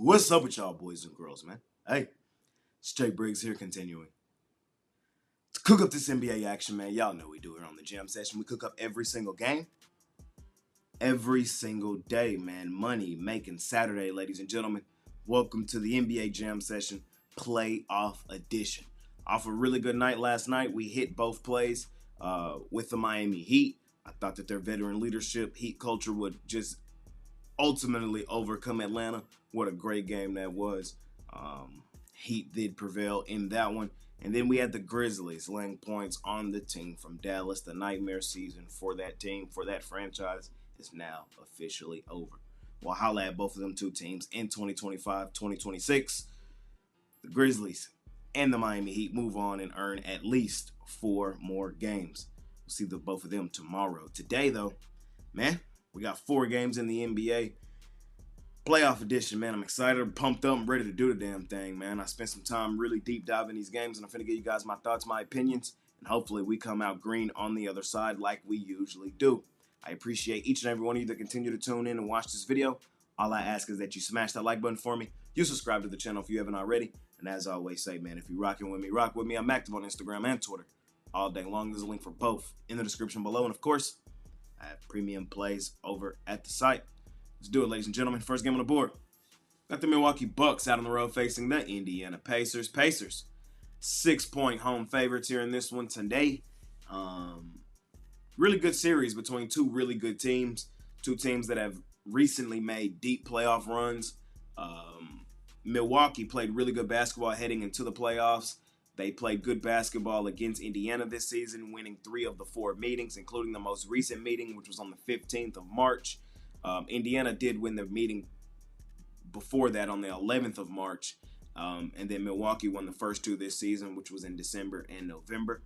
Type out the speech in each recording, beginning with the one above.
What's up with y'all boys and girls, man? Hey, it's Jay Briggs here continuing to cook up this NBA action, man. Y'all know we do it on the jam session. We cook up every single game, every single day, man. Money making Saturday, ladies and gentlemen. Welcome to the NBA jam session playoff edition. Off a really good night last night, we hit both plays with the Miami Heat. I thought that their veteran leadership, Heat culture would just ultimately overcome Atlanta. What a great game that was. Heat did prevail in that one. And then we had the Grizzlies laying points on the team from Dallas. The nightmare season for that team, for that franchise, is now officially over. We'll holla at both of them two teams in 2025, 2026. The Grizzlies and the Miami Heat move on and earn at least 4 more games. We'll see both of them tomorrow. Today, though, man, we got 4 games in the NBA playoff edition, man. I'm excited, pumped up, I'm ready to do the damn thing, man. I spent some time really deep diving these games, and I'm finna give you guys my thoughts, my opinions, and hopefully we come out green on the other side like we usually do. I appreciate each and every one of you that continue to tune in and watch this video. All I ask is that you smash that like button for me. You subscribe to the channel if you haven't already. And as I always say, man, if you're rocking with me, rock with me. I'm active on Instagram and Twitter all day long. There's a link for both in the description below. And of course, I have premium plays over at the site. Let's do it, ladies and gentlemen. First game on the board. Got the Milwaukee Bucks out on the road facing the Indiana Pacers. Pacers, 6-point home favorites here in this one today. Really good series between two really good teams. Two teams that have recently made deep playoff runs. Milwaukee played really good basketball heading into the playoffs. They played good basketball against Indiana this season, winning 3 of the 4 meetings, including the most recent meeting, which was on the 15th of March. Indiana did win the meeting before that on the 11th of March. And then Milwaukee won the first 2 this season, which was in December and November.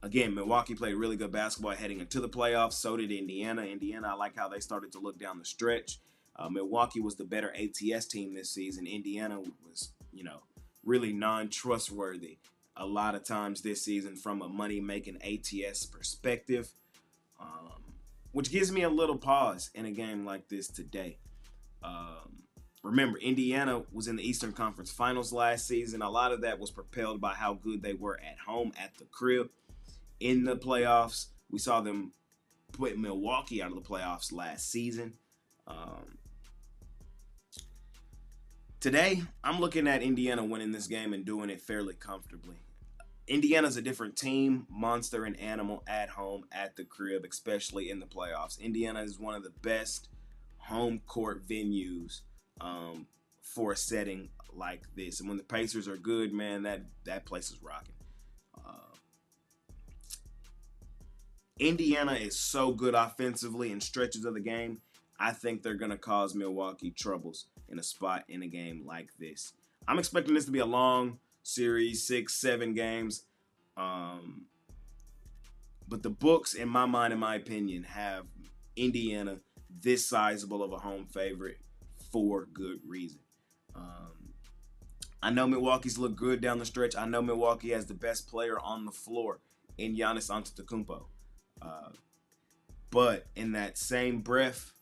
Again, Milwaukee played really good basketball heading into the playoffs. So did Indiana. Indiana, I like how they started to look down the stretch. Milwaukee was the better ATS team this season. Indiana was, really non-trustworthy a lot of times this season from a money-making ATS perspective, which gives me a little pause in a game like this today. Remember, Indiana was in the Eastern Conference Finals last season. A lot of that was propelled by how good they were at home at the crib. In the playoffs, we saw them put Milwaukee out of the playoffs last season. Today, I'm looking at Indiana winning this game and doing it fairly comfortably. Indiana's a different team, monster and animal at home, at the crib, especially in the playoffs. Indiana is one of the best home court venues for a setting like this. And when the Pacers are good, man, that place is rocking. Indiana is so good offensively in stretches of the game. I think they're going to cause Milwaukee troubles in a spot in a game like this. I'm expecting this to be a long series, 6-7 games. But the books, in my mind, in my opinion, have Indiana this sizable of a home favorite for good reason. I know Milwaukee's look good down the stretch. I know Milwaukee has the best player on the floor in Giannis Antetokounmpo. But in that same breath,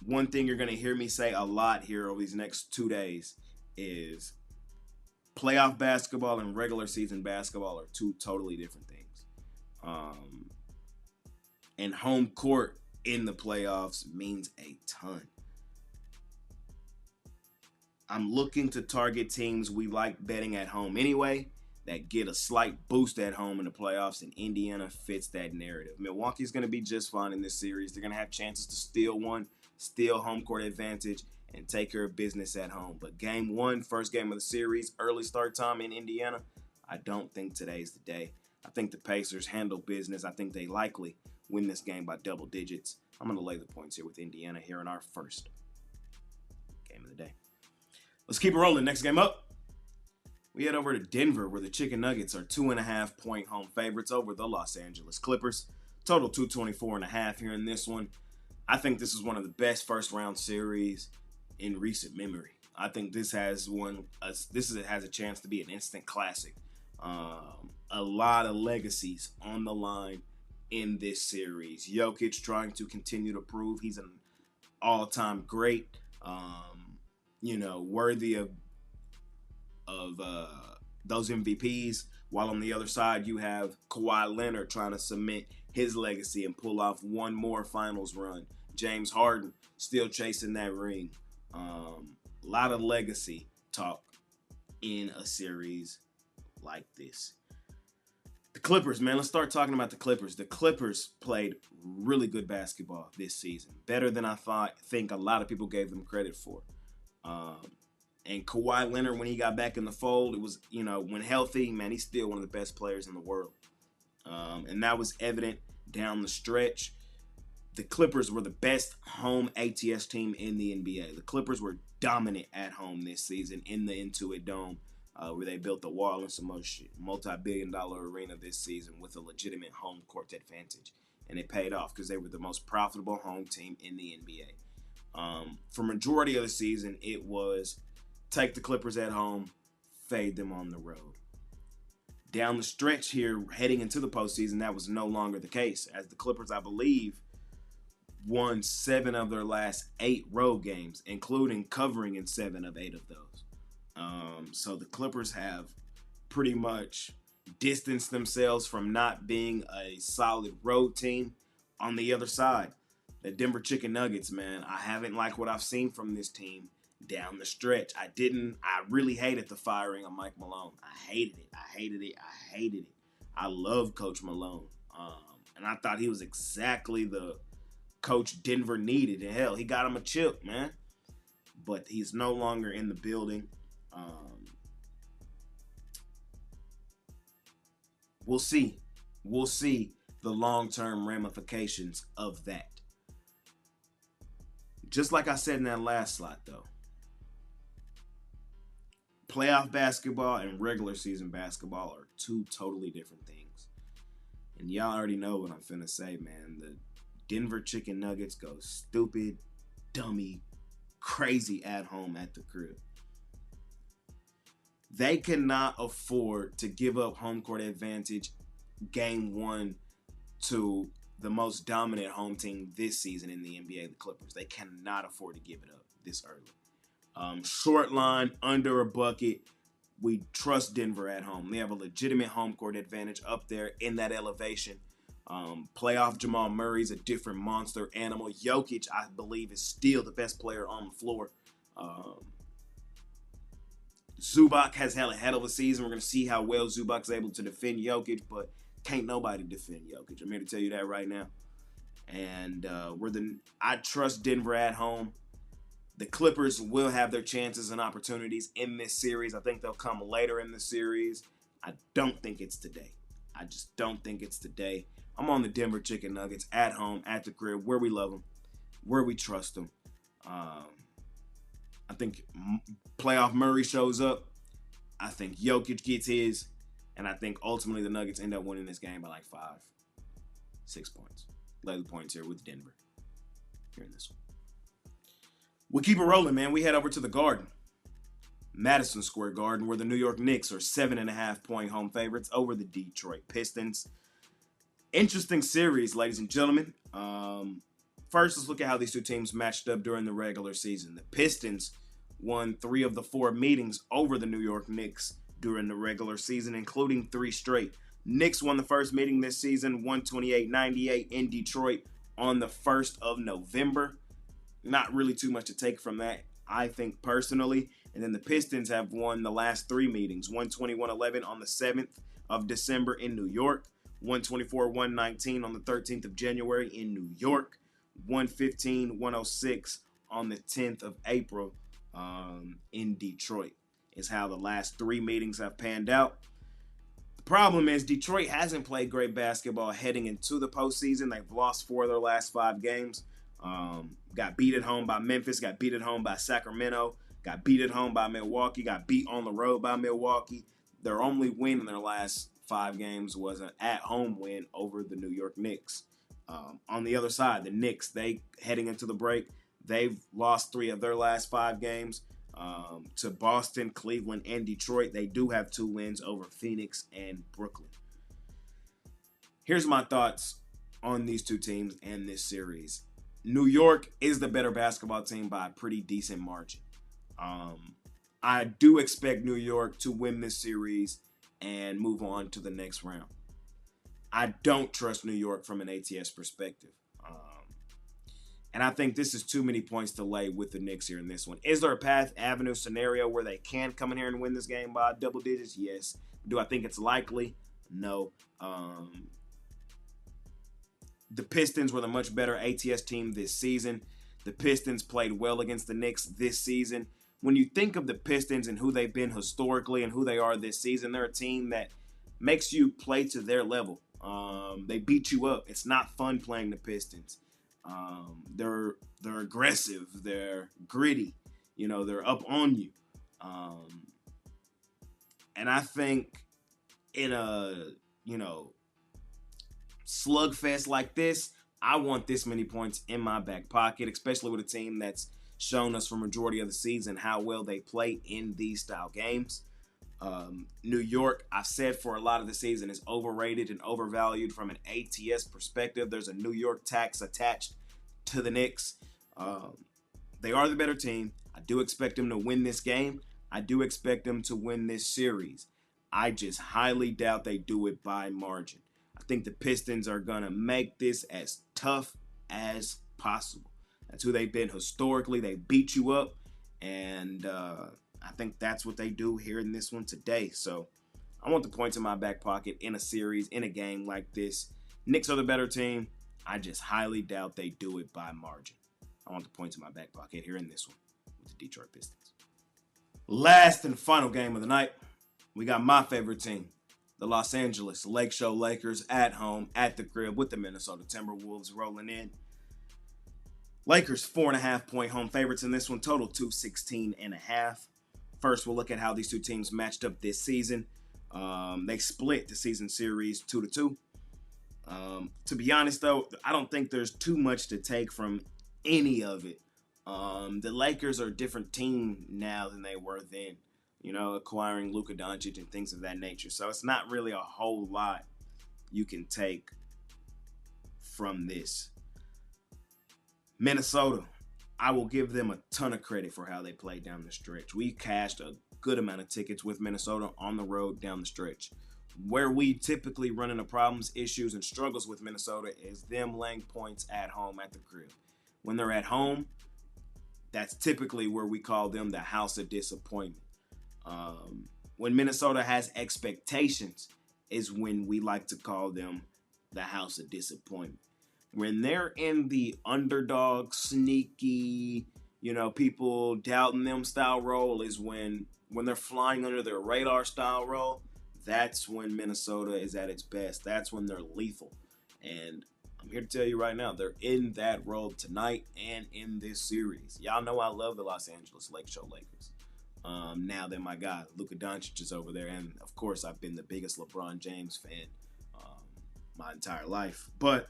one thing you're going to hear me say a lot here over these next 2 days is playoff basketball and regular season basketball are 2 totally different things. And home court in the playoffs means a ton. I'm looking to target teams we like betting at home anyway that get a slight boost at home in the playoffs, and Indiana fits that narrative. Milwaukee's going to be just fine in this series. They're going to have chances to steal home court advantage, and take care of business at home. But game 1, first game of the series, early start time in Indiana, I don't think today's the day. I think the Pacers handle business. I think they likely win this game by double digits. I'm going to lay the points here with Indiana here in our first game of the day. Let's keep it rolling. Next game up, we head over to Denver, where the Chicken Nuggets are 2.5-point home favorites over the Los Angeles Clippers. Total 224.5 here in this one. I think this is one of the best first-round series in recent memory. I think this has a chance to be an instant classic. A lot of legacies on the line in this series. Jokic trying to continue to prove he's an all-time great, worthy of those MVPs. While on the other side, you have Kawhi Leonard trying to cement his legacy and pull off one more finals run. James Harden still chasing that ring. A lot of legacy talk in a series like this. The Clippers, man. Let's start talking about the Clippers. The Clippers played really good basketball this season. Better than I think a lot of people gave them credit for. And Kawhi Leonard, when he got back in the fold, it was, when healthy, man, he's still one of the best players in the world. And that was evident down the stretch. The Clippers were the best home ATS team in the NBA. The Clippers were dominant at home this season in the Intuit Dome, where they built the wall and some multi-billion-dollar arena this season with a legitimate home court advantage. And it paid off because they were the most profitable home team in the NBA. For majority of the season, it was take the Clippers at home, fade them on the road. Down the stretch here, heading into the postseason, that was no longer the case, as the Clippers, I believe, won 7 of their last 8 road games, including covering in 7 of 8 of those. So the Clippers have pretty much distanced themselves from not being a solid road team. On the other side, the Denver Chicken Nuggets, man, I haven't liked what I've seen from this team down the stretch. I really hated the firing of Mike Malone. I hated it. I love Coach Malone. And I thought he was exactly the coach Denver needed. And hell, he got him a chip, man. But he's no longer in the building. We'll see. We'll see the long-term ramifications of that. Just like I said in that last slot, though, playoff basketball and regular season basketball are 2 totally different things. And y'all already know what I'm finna say, man. The Denver Chicken Nuggets go stupid, dummy, crazy at home at the crib. They cannot afford to give up home court advantage game 1 to the most dominant home team this season in the NBA, the Clippers. They cannot afford to give it up this early. Short line, under a bucket. We trust Denver at home. They have a legitimate home court advantage up there in that elevation. Playoff Jamal Murray's a different monster animal. Jokic, I believe, is still the best player on the floor. Zubac has had a hell of a season. We're going to see how well Zubac's able to defend Jokic, but can't nobody defend Jokic. I'm here to tell you that right now. And I trust Denver at home. The Clippers will have their chances and opportunities in this series. I think they'll come later in the series. I don't think it's today. I just don't think it's today. I'm on the Denver Chicken Nuggets at home, at the crib, where we love them, where we trust them. I think playoff Murray shows up. I think Jokic gets his. And I think ultimately the Nuggets end up winning this game by like 5, 6 points. Lay the points here with Denver. Here in this one. We'll keep it rolling, man. We head over to the Garden. Madison Square Garden, where the New York Knicks are 7.5-point home favorites over the Detroit Pistons. Interesting series, ladies and gentlemen. First, let's look at how these 2 teams matched up during the regular season. The Pistons won 3 of the 4 meetings over the New York Knicks during the regular season, including 3 straight. Knicks won the first meeting this season, 128-98 in Detroit on the 1st of November. Not really too much to take from that, I think, personally. And then the Pistons have won the last 3 meetings, 121-11 on the 7th of December in New York, 124-119 on the 13th of January in New York, 115-106 on the 10th of April in Detroit. Is how the last 3 meetings have panned out. The problem is Detroit hasn't played great basketball heading into the postseason. They've lost 4 of their last 5 games. Got beat at home by Memphis, got beat at home by Sacramento, got beat at home by Milwaukee, got beat on the road by Milwaukee. Their only win in their last 5 games was an at-home win over the New York Knicks. On the other side, the Knicks, heading into the break, they've lost 3 of their last 5 games. To Boston, Cleveland, and Detroit. They do have 2 wins over Phoenix and Brooklyn. Here's my thoughts on these 2 teams and this series. New York is the better basketball team by a pretty decent margin. I do expect New York to win this series and move on to the next round. I don't trust New York from an ATS perspective. And I think this is too many points to lay with the Knicks here in this one. Is there a path, avenue, scenario where they can come in here and win this game by double digits? Yes. Do I think it's likely? No. The Pistons were the much better ATS team this season. The Pistons played well against the Knicks this season. When you think of the Pistons and who they've been historically and who they are this season, they're a team that makes you play to their level. They beat you up. It's not fun playing the Pistons. They're aggressive. They're gritty. They're up on you. And I think in a, slugfest like this, I want this many points in my back pocket, especially with a team that's shown us for majority of the season how well they play in these style games. New York, I've said for a lot of the season, is overrated and overvalued from an ATS perspective. There's a New York tax attached to the Knicks. They are the better team. I do expect them to win this game. I do expect them to win this series. I just highly doubt they do it by margin. I think the Pistons are going to make this as tough as possible. That's who they've been historically. They beat you up, and I think that's what they do here in this one today. So I want the points in my back pocket in a series, in a game like this. Knicks are the better team. I just highly doubt they do it by margin. I want the points in my back pocket here in this one with the Detroit Pistons. Last and final game of the night, we got my favorite team, the Los Angeles Lake Show Lakers at home, at the crib with the Minnesota Timberwolves rolling in. Lakers 4.5-point home favorites in this one, total 216.5. First, we'll look at how these two teams matched up this season. They split the season series 2-2. To be honest, though, I don't think there's too much to take from any of it. The Lakers are a different team now than they were then, acquiring Luka Doncic and things of that nature. So it's not really a whole lot you can take from this. Minnesota, I will give them a ton of credit for how they played down the stretch. We cashed a good amount of tickets with Minnesota on the road down the stretch. Where we typically run into problems, issues, and struggles with Minnesota is them laying points at home at the crib. When they're at home, that's typically where we call them the house of disappointment. When Minnesota has expectations is when we like to call them the house of disappointment. When they're in the underdog, sneaky, people doubting them style role is when they're flying under their radar style role. That's when Minnesota is at its best. That's when they're lethal. And I'm here to tell you right now, they're in that role tonight and in this series. Y'all know I love the Los Angeles Lake Show Lakers. Now that my guy, Luka Doncic, is over there. And, of course, I've been the biggest LeBron James fan my entire life. But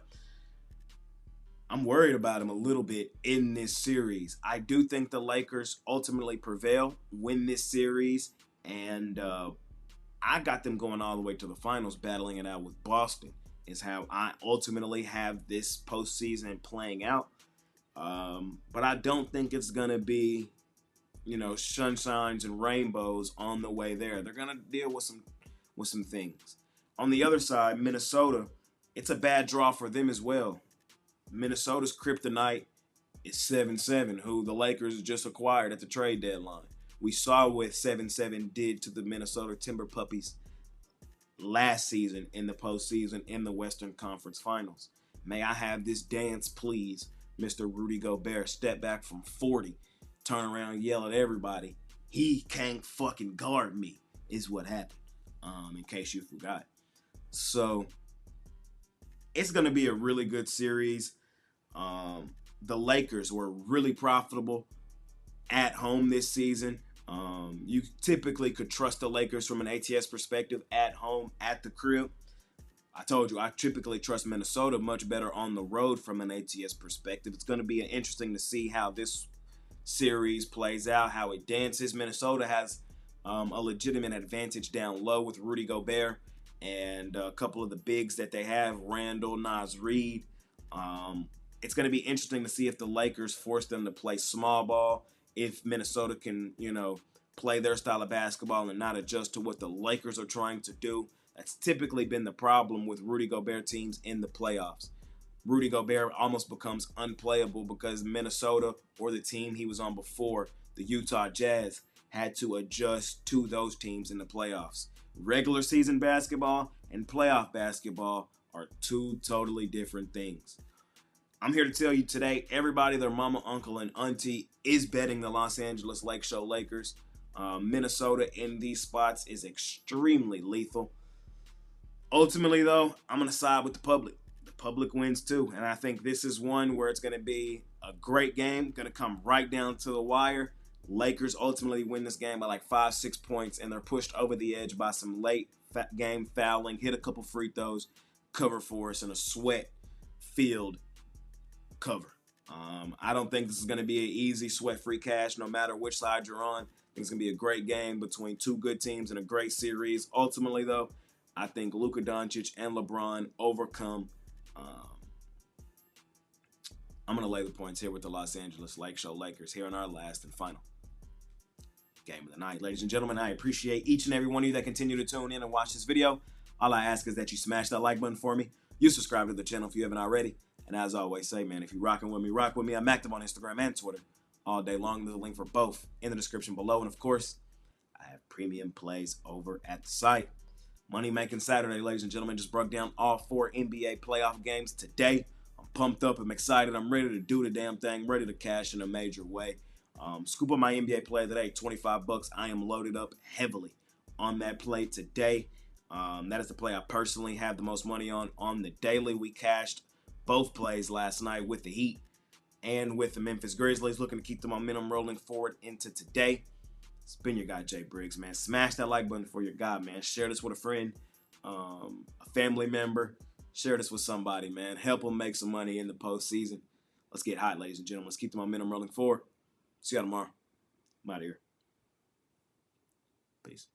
I'm worried about him a little bit in this series. I do think the Lakers ultimately prevail, win this series, and I got them going all the way to the finals, battling it out with Boston, is how I ultimately have this postseason playing out. But I don't think it's going to be, sunshines and rainbows on the way there. They're going to deal with some things. On the other side, Minnesota, it's a bad draw for them as well. Minnesota's kryptonite is 7-7, who the Lakers just acquired at the trade deadline. We saw what 7-7 did to the Minnesota Timber Puppies last season in the postseason in the Western Conference Finals. May I have this dance, please, Mr. Rudy Gobert. Step back from 40, turn around, yell at everybody. He can't fucking guard me, is what happened, in case you forgot. So it's going to be a really good series. The Lakers were really profitable at home this season. You typically could trust the Lakers from an ATS perspective at home, at the crib. I told you, I typically trust Minnesota much better on the road from an ATS perspective. It's going to be interesting to see how this series plays out, how it dances. Minnesota has a legitimate advantage down low with Rudy Gobert and a couple of the bigs that they have, Randall, Naz Reid. It's going to be interesting to see if the Lakers force them to play small ball, if Minnesota can, play their style of basketball and not adjust to what the Lakers are trying to do. That's typically been the problem with Rudy Gobert teams in the playoffs. Rudy Gobert almost becomes unplayable because Minnesota, or the team he was on before, the Utah Jazz, had to adjust to those teams in the playoffs. Regular season basketball and playoff basketball are two totally different things. I'm here to tell you today, everybody, their mama, uncle, and auntie is betting the Los Angeles Lake Show Lakers. Minnesota in these spots is extremely lethal. Ultimately, though, I'm going to side with the public. The public wins too, and I think this is one where it's going to be a great game, going to come right down to the wire. Lakers ultimately win this game by like 5-6 points, and they're pushed over the edge by some late game fouling, hit a couple free throws, cover for us in a sweat-filled cover. I don't think this is going to be an easy sweat-free cash no matter which side you're on. I think it's going to be a great game between two good teams and a great series. Ultimately, though, I think Luka Doncic and LeBron overcome. I'm going to lay the points here with the Los Angeles Lake Show Lakers here in our last and final game of the night. Ladies and gentlemen, I appreciate each and every one of you that continue to tune in and watch this video. All I ask is that you smash that like button for me. You subscribe to the channel if you haven't already. And as I always say, man, if you're rocking with me, rock with me. I'm active on Instagram and Twitter all day long. There's a link for both in the description below. And of course, I have premium plays over at the site. Money Making Saturday, ladies and gentlemen, just broke down all 4 NBA playoff games today. I'm pumped up. I'm excited. I'm ready to do the damn thing. Ready to cash in a major way. Scoop up my NBA play today, $25. I am loaded up heavily on that play today. That is the play I personally have the most money on the daily. We cashed both plays last night with the Heat and with the Memphis Grizzlies, looking to keep the momentum rolling forward into today. It's been your guy, Jay Briggs, man. Smash that like button for your guy, man. Share this with a friend, a family member. Share this with somebody, man. Help them make some money in the postseason. Let's get hot, ladies and gentlemen. Let's keep the momentum rolling forward. See y'all tomorrow. I'm out of here. Peace.